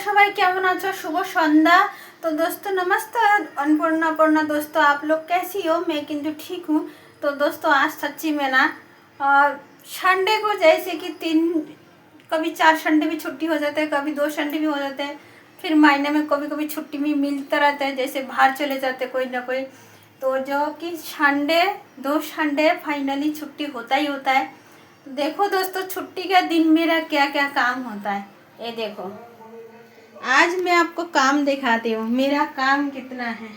सबाई केमन आछो शुभ संध्या। तो दोस्तों नमस्ते, अन्नपूर्णा दोस्तों आप लोग कैसी हो? मैं किंतु ठीक हूँ। तो दोस्तों आज सच्ची में ना संडे को जैसे कि कभी 4 संडे भी छुट्टी हो जाते हैं, कभी 2 संडे भी हो जाते हैं, फिर महीने में कभी कभी छुट्टी भी मिलता रहता है, जैसे बाहर चले जाते कोई ना कोई। तो जो कि संडे 2 संडे फाइनली छुट्टी होता ही होता है। तो देखो दोस्तों छुट्टी का दिन मेरा क्या क्या काम होता है, ये देखो। आज मैं आपको काम दिखाती हूँ मेरा काम कितना है।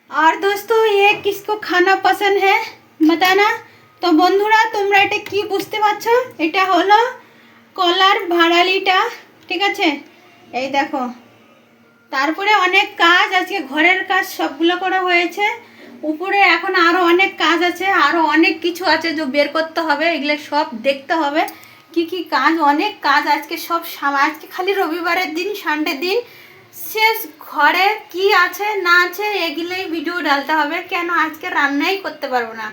और दोस्तों ये किसको खाना पसंद है बताना। तो बंधुरा तुम्हारा এটা কি বুঝতে পারছো? এটা হলো কলার ভাড়ালিটা, ঠিক আছে? এই দেখো, তারপরে অনেক কাজ আজকে ঘরের কাজ সবগুলো করা হয়েছে। উপরে এখন আরো অনেক কাজ আছে, আরো অনেক কিছু আছে যে বের করতে হবে, এগুলো সব দেখতে হবে কি কাজ, অনেক কাজ আজকে সব আজকে খালি রবিবারের দিন সানডে দিন শেষ। ঘরে কি আছে না আছে এগুলোই ভিডিও ডালতে হবে, কেন আজকে রান্নাই করতে পারবো না,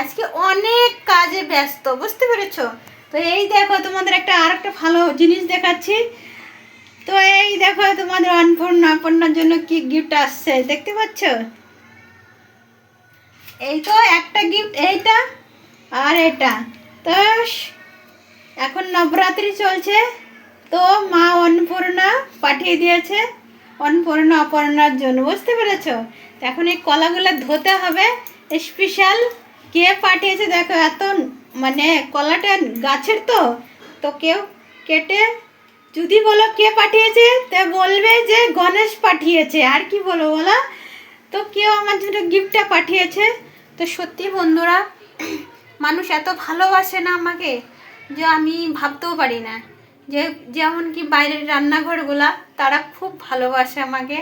আজকে অনেক কাজে ব্যস্ত, বুঝতে পেরেছো? তো এই দেখো তোমাদের আরেকটা ভালো জিনিস দেখাচ্ছি। তো এই দেখো তোমাদের অন্নপূর্ণার জন্য কি গিফট আসছে দেখতে পাচ্ছ? এই তো একটা গিফট, এইটা আর এটা। তো এখন নবরাত্রি চলছে, তো মা অন্নপূর্ণা পাঠিয়ে দিয়েছে অন্নপূর্ণা অপর্ণার জন্য, বুঝতে পেরেছো? তো এখন এই কলাগুলো ধুতে হবে। স্পেশাল কে পাঠিয়েছে দেখো, এত মানে কলাটা গাছের তো কেউ কেটে যদি বলো কে পাঠিয়েছে তো বলবে যে গণেশ পাঠিয়েছে, আর কি বলো বলো। তো কেউ আমার জন্য গিফটটা পাঠিয়েছে। তো সত্যি বন্ধুরা মানুষ এত ভালোবাসে না আমাকে যে আমি ভাবতেও পারি না, যে যেমন কি বাইরের রান্নাঘরগুলা তারা খুব ভালোবাসে আমাকে,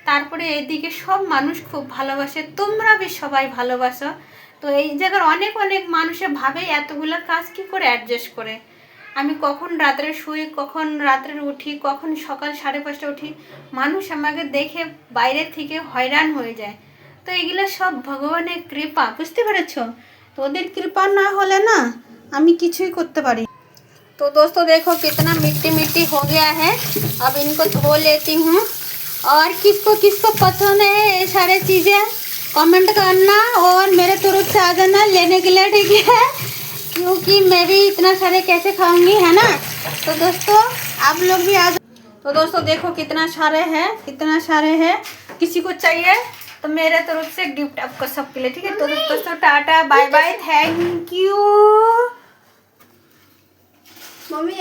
তারপরে এদিকে সব মানুষ খুব ভালোবাসে, তোমরা বেশ সবাই ভালোবাসো। তো এই জায়গার অনেক অনেক মানুষে ভাবে এতগুলো কাজ কি করে অ্যাডজাস্ট করে, আমি কখন রাত্রে শুই, কখন রাত্রে উঠি, কখন সকাল 5:30 উঠি, মানুষ আমাকে দেখে বাইরে থেকে হয়রান হয়ে যায়। তো এগুলো সব ভগবানের কৃপা, বুঝতে পেরেছ? তো ওদের কৃপা না হলে না আমি কিছুই করতে পারি। तो दोस्तों देखो कितना मिट्टी मिट्टी हो गया है, अब इनको धो लेती हूँ। और किसको किसको पसंद है ये सारे चीज़ें कमेंट करना और मेरे तरफ से आ जाना लेने के लिए, ठीक है? क्योंकि मैं भी इतना सारे कैसे खाऊंगी, है ना? तो दोस्तों आप लोग भी आ जाओ। तो दोस्तों देखो कितना सारे हैं, किसी को चाहिए तो मेरे तरफ से गिफ्ट आपको सबके लिए, ठीक है? तो दोस्तों tata bye bye, thank you. Mummy